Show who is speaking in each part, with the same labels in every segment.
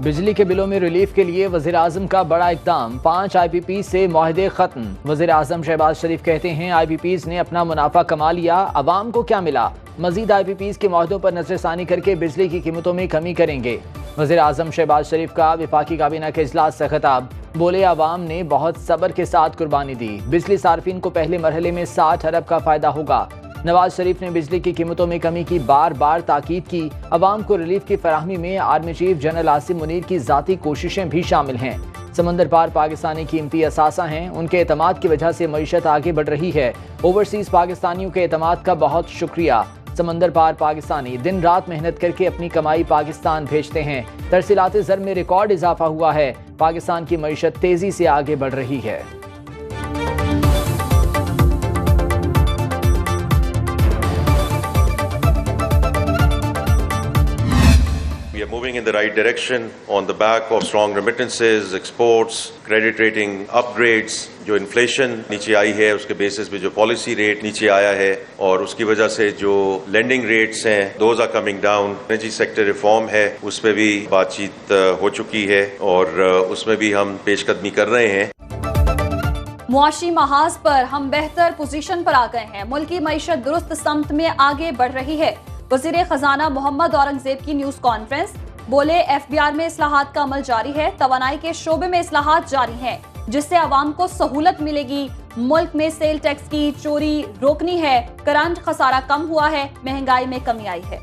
Speaker 1: بجلی کے بلوں میں ریلیف کے لیے وزیر اعظم کا بڑا اقدام، 5 آئی پی پیز سے معاہدے ختم۔ وزیر اعظم شہباز شریف کہتے ہیں آئی پی پیز نے اپنا منافع کما لیا، عوام کو کیا ملا؟ مزید آئی پی پیز کے معاہدوں پر نظر ثانی کر کے بجلی کی قیمتوں میں کمی کریں گے۔ وزیر اعظم شہباز شریف کا وفاقی کابینہ کے اجلاس سے خطاب، بولے عوام نے بہت صبر کے ساتھ قربانی دی، بجلی صارفین کو پہلے مرحلے میں 60 ارب کا فائدہ ہوگا۔ نواز شریف نے بجلی کی قیمتوں میں کمی کی بار بار تاکید کی، عوام کو ریلیف کی فراہمی میں army chief general Asim Munir کی ذاتی کوششیں بھی شامل ہیں۔ سمندر پار پاکستانی قیمتی اثاثہ ہیں، ان کے اعتماد کی وجہ سے معیشت آگے بڑھ رہی ہے۔ اوورسیز پاکستانیوں کے اعتماد کا بہت شکریہ۔ سمندر پار پاکستانی دن رات محنت کر کے اپنی کمائی پاکستان بھیجتے ہیں۔ ترسیلات زر میں ریکارڈ اضافہ ہوا ہے، پاکستان کی معیشت تیزی سے آگے بڑھ رہی ہے۔
Speaker 2: We are moving in the right direction on the back of strong remittances, exports, credit rating upgrades. جو انفلیشن نیچے آئی ہے اس کے بیسس پہ جو پالیسی ریٹ نیچے آیا ہے اور اس کی وجہ سے جو لینڈنگ ریٹس ہیں those are coming down. Energy sector reform ہے اس پہ بھی بات چیت ہو چکی ہے اور اس میں بھی ہم پیش قدمی کر رہے ہیں۔
Speaker 3: معاشی محاذ پر ہم بہتر پوزیشن پر آ گئے ہیں، ملکی معیشت درست سمت میں آگے بڑھ رہی ہے۔ وزیر خزانہ محمد اورنگزیب کی نیوز کانفرنس، بولے ایف بی آر میں اصلاحات کا عمل جاری ہے، توانائی کے شعبے میں اصلاحات جاری ہیں جس سے عوام کو سہولت ملے گی۔ ملک میں سیل ٹیکس کی چوری روکنی ہے، کرنٹ خسارہ کم ہوا ہے، مہنگائی میں کمی آئی ہے۔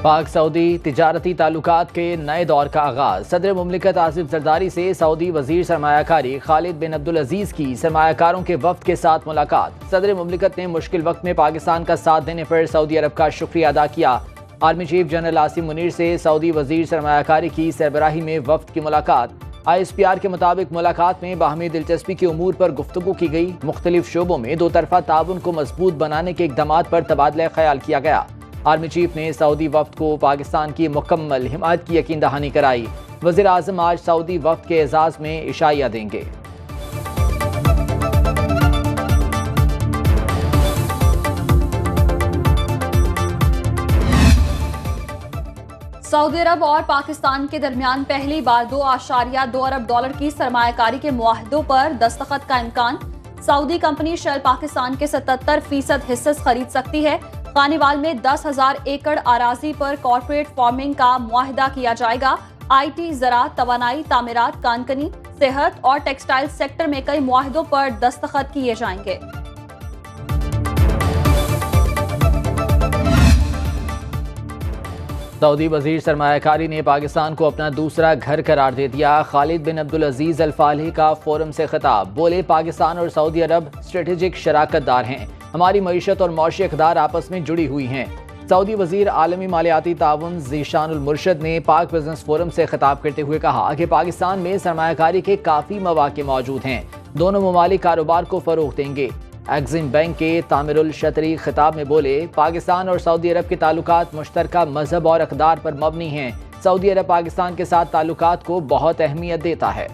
Speaker 1: پاک سعودی تجارتی تعلقات کے نئے دور کا آغاز، صدر مملکت آصف زرداری سے سعودی وزیر سرمایہ کاری خالد بن عبدالعزیز کی سرمایہ کاروں کے وفد کے ساتھ ملاقات۔ صدر مملکت نے مشکل وقت میں پاکستان کا ساتھ دینے پر سعودی عرب کا شکریہ ادا کیا۔ Army chief general Asim Munir سے سعودی وزیر سرمایہ کاری کی سربراہی میں وفد کی ملاقات۔ آئی ایس پی آر کے مطابق ملاقات میں باہمی دلچسپی کے امور پر گفتگو کی گئی، مختلف شعبوں میں دو طرفہ تعاون کو مضبوط بنانے کے اقدامات پر تبادلہ خیال کیا گیا۔ آرمی چیف نے سعودی وفد کو پاکستان کی مکمل حمایت کی یقین دہانی کرائی۔ وزیر اعظم آج سعودی وفد کے اعزاز میں عشائیہ دیں گے۔
Speaker 3: سعودی عرب اور پاکستان کے درمیان پہلی بار 2.2 ارب ڈالر کی سرمایہ کاری کے معاہدوں پر دستخط کا امکان۔ سعودی کمپنی شیل پاکستان کے 77% حصص خرید سکتی ہے۔ خانیوال میں 10,000 ایکڑ اراضی پر کارپوریٹ فارمنگ کا معاہدہ کیا جائے گا۔ آئی ٹی، زراعت، توانائی، تعمیرات، کانکنی، صحت اور ٹیکسٹائل سیکٹر میں کئی معاہدوں پر دستخط کیے جائیں گے۔
Speaker 1: سعودی وزیر سرمایہ کاری نے پاکستان کو اپنا دوسرا گھر قرار دے دیا۔ خالد بن عبدالعزیز الفالحی کا فورم سے خطاب، بولے پاکستان اور سعودی عرب اسٹریٹجک شراکت دار ہیں، ہماری معیشت اور معاشی اقدار آپس میں جڑی ہوئی ہیں۔ سعودی وزیر عالمی مالیاتی تعاون ذیشان المرشد نے پاک بزنس فورم سے خطاب کرتے ہوئے کہا کہ پاکستان میں سرمایہ کاری کے کافی مواقع موجود ہیں، دونوں ممالک کاروبار کو فروغ دیں گے۔ ایگزم بینک کے تعمیر الشتری خطاب میں بولے پاکستان اور سعودی عرب کے تعلقات مشترکہ مذہب اور اقدار پر مبنی ہیں۔ سعودی عرب پاکستان کے ساتھ تعلقات کو بہت اہمیت دیتا ہے۔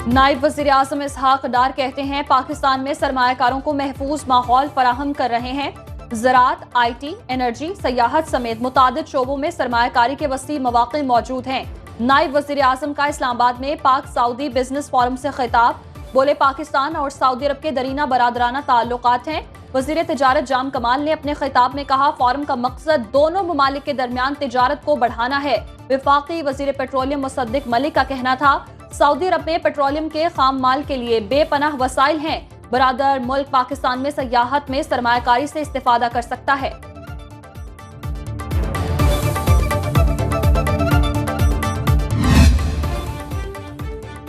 Speaker 3: نائب وزیر اعظم اسحاق ڈار کہتے ہیں پاکستان میں سرمایہ کاروں کو محفوظ ماحول فراہم کر رہے ہیں۔ زراعت، آئی ٹی، انرجی، سیاحت سمیت متعدد شعبوں میں سرمایہ کاری کے وسیع مواقع موجود ہیں۔ نائب وزیر اعظم کا اسلام آباد میں پاک سعودی بزنس فورم سے خطاب، بولے پاکستان اور سعودی عرب کے درینہ برادرانہ تعلقات ہیں۔ وزیر تجارت جام کمال نے اپنے خطاب میں کہا فورم کا مقصد دونوں ممالک کے درمیان تجارت کو بڑھانا ہے۔ وفاقی وزیر پیٹرولیم مصدق ملک کا کہنا تھا سعودی عرب میں پیٹرولیم کے خام مال کے لیے بے پناہ وسائل ہیں، برادر ملک پاکستان میں سیاحت میں سرمایہ کاری سے استفادہ کر سکتا ہے۔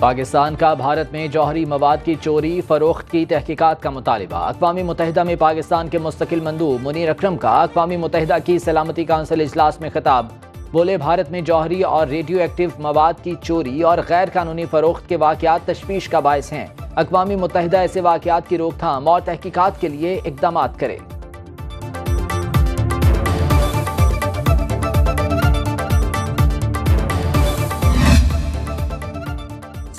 Speaker 1: پاکستان کا بھارت میں جوہری مواد کی چوری فروخت کی تحقیقات کا مطالبہ۔ اقوام متحدہ میں پاکستان کے مستقل مندوب منیر اکرم کا اقوام متحدہ کی سلامتی کونسل اجلاس میں خطاب، بولے بھارت میں جوہری اور ریڈیو ایکٹیو مواد کی چوری اور غیر قانونی فروخت کے واقعات تشویش کا باعث ہیں۔ اقوام متحدہ ایسے واقعات کی روک تھام اور تحقیقات کے لیے اقدامات کرے۔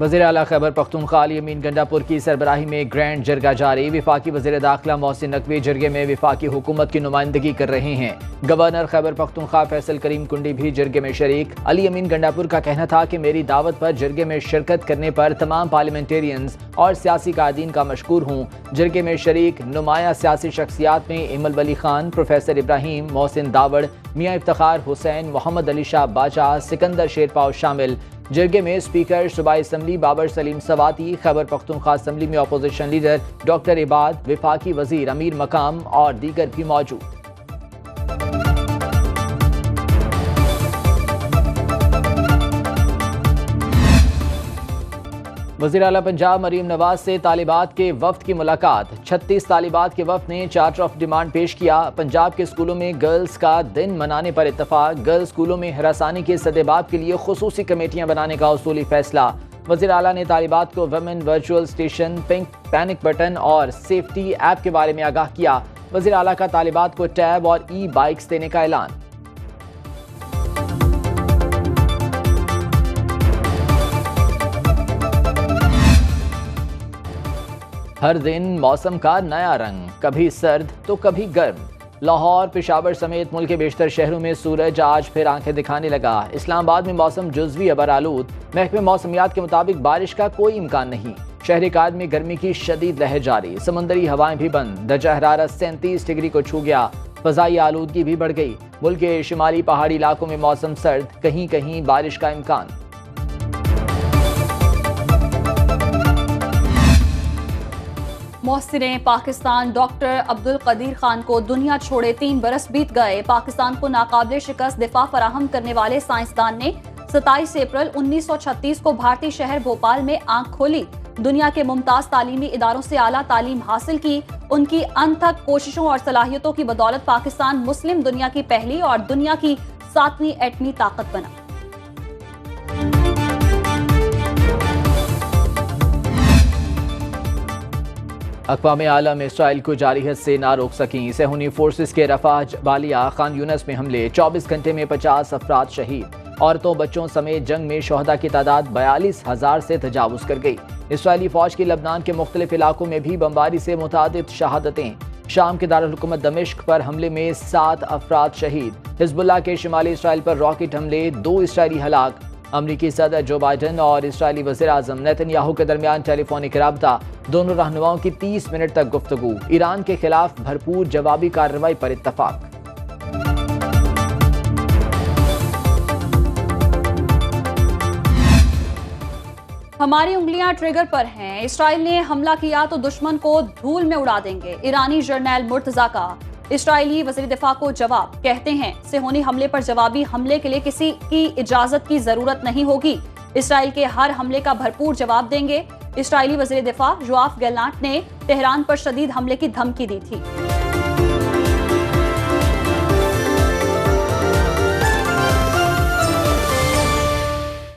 Speaker 1: وزیر اعلیٰ خیبر پختونخوا علی امین گنڈاپور کی سربراہی میں گرینڈ جرگہ جاری۔ وفاقی وزیر داخلہ محسن نقوی جرگے میں وفاقی حکومت کی نمائندگی کر رہے ہیں۔ گورنر خیبر پختونخوا فیصل کریم کنڈی بھی جرگے میں شریک۔ علی امین گنڈاپور کا کہنا تھا کہ میری دعوت پر جرگے میں شرکت کرنے پر تمام پارلیمنٹیرینز اور سیاسی قائدین کا مشکور ہوں۔ جرگے میں شریک نمایاں سیاسی شخصیات میں ایمل ولی خان، پروفیسر ابراہیم، محسن داوڑ، میاں افتخار حسین، محمد علی شاہ باچا، سکندر شیرپاؤ شامل۔ جرگے میں اسپیکر صوبائی اسمبلی بابر سلیم سواتی، خیبر پختونخوا اسمبلی میں اپوزیشن لیڈر ڈاکٹر عباد، وفاقی وزیر امیر مقام اور دیگر بھی موجود۔ وزیر اعلیٰ پنجاب مریم نواز سے طالبات کے وفد کی ملاقات۔ 36 طالبات کے وفد نے چارٹر آف ڈیمانڈ پیش کیا۔ پنجاب کے اسکولوں میں گرلز کا دن منانے پر اتفاق۔ گرلز اسکولوں میں ہراسانی کے سدباب کے لیے خصوصی کمیٹیاں بنانے کا اصولی فیصلہ۔ وزیر اعلیٰ نے طالبات کو women virtual station, panic button اور سیفٹی ایپ کے بارے میں آگاہ کیا۔ وزیر اعلیٰ کا طالبات کو ٹیب اور ای بائکس دینے کا اعلان۔ ہر دن موسم کا نیا رنگ، کبھی سرد تو کبھی گرم۔ لاہور، پشاور سمیت ملک کے بیشتر شہروں میں سورج آج پھر آنکھیں دکھانے لگا۔ اسلام آباد میں موسم جزوی ابر آلود، محکمہ موسمیات کے مطابق بارش کا کوئی امکان نہیں۔ شہر قائد میں گرمی کی شدید لہر جاری، سمندری ہوائیں بھی بند، درجہ حرارت 37 ڈگری کو چھو گیا۔ فضائی آلودگی بھی بڑھ گئی۔ ملک کے شمالی پہاڑی علاقوں میں موسم سرد، کہیں کہیں بارش کا امکان۔
Speaker 3: محسن پاکستان ڈاکٹر عبدالقدیر خان کو دنیا چھوڑے 3 برس بیت گئے۔ پاکستان کو ناقابل شکست دفاع فراہم کرنے والے سائنسدان نے 27 اپریل 1936 کو بھارتی شہر بھوپال میں آنکھ کھولی۔ دنیا کے ممتاز تعلیمی اداروں سے اعلیٰ تعلیم حاصل کی۔ ان کی انتھک کوششوں اور صلاحیتوں کی بدولت پاکستان مسلم دنیا کی پہلی اور دنیا کی 7ویں ایٹمی طاقت بنا۔
Speaker 1: اقوام عالم اسرائیل کو جارحیت سے نہ روک سکیں۔ صہیونی فورسز کے رفح جبالیہ خان یونس میں حملے، 24 گھنٹے میں 50 افراد شہید۔ عورتوں بچوں سمیت جنگ میں شہداء کی تعداد 42,000 سے تجاوز کر گئی۔ اسرائیلی فوج کی لبنان کے مختلف علاقوں میں بھی بمباری سے متعدد شہادتیں۔ شام کے دارالحکومت دمشق پر حملے میں 7 افراد شہید۔ حزب اللہ کے شمالی اسرائیل پر راکٹ حملے، 2 اسرائیلی ہلاک۔ امریکی صدر جو بائیڈن اور اسرائیلی وزیر اعظم نیتن یاہو کے درمیان ٹیلی فونک رابطہ، دونوں رہنماؤں کی 30 منٹ تک گفتگو۔ ایران کے خلاف بھرپور جوابی کارروائی پر اتفاق۔
Speaker 3: ہماری انگلیاں ٹریگر پر ہیں، اسرائیل نے حملہ کیا تو دشمن کو دھول میں اڑا دیں گے، ایرانی جرنیل مرتضیٰ کا۔ اسرائیلی وزیر دفاع کو جواب، کہتے ہیں صہیونی حملے پر جوابی حملے کے لیے کسی کی اجازت کی ضرورت نہیں ہوگی، اسرائیل کے ہر حملے کا بھرپور جواب دیں گے۔ اسرائیلی وزیر دفاع یوآف گیلانٹ نے تہران پر شدید حملے کی دھمکی دی تھی۔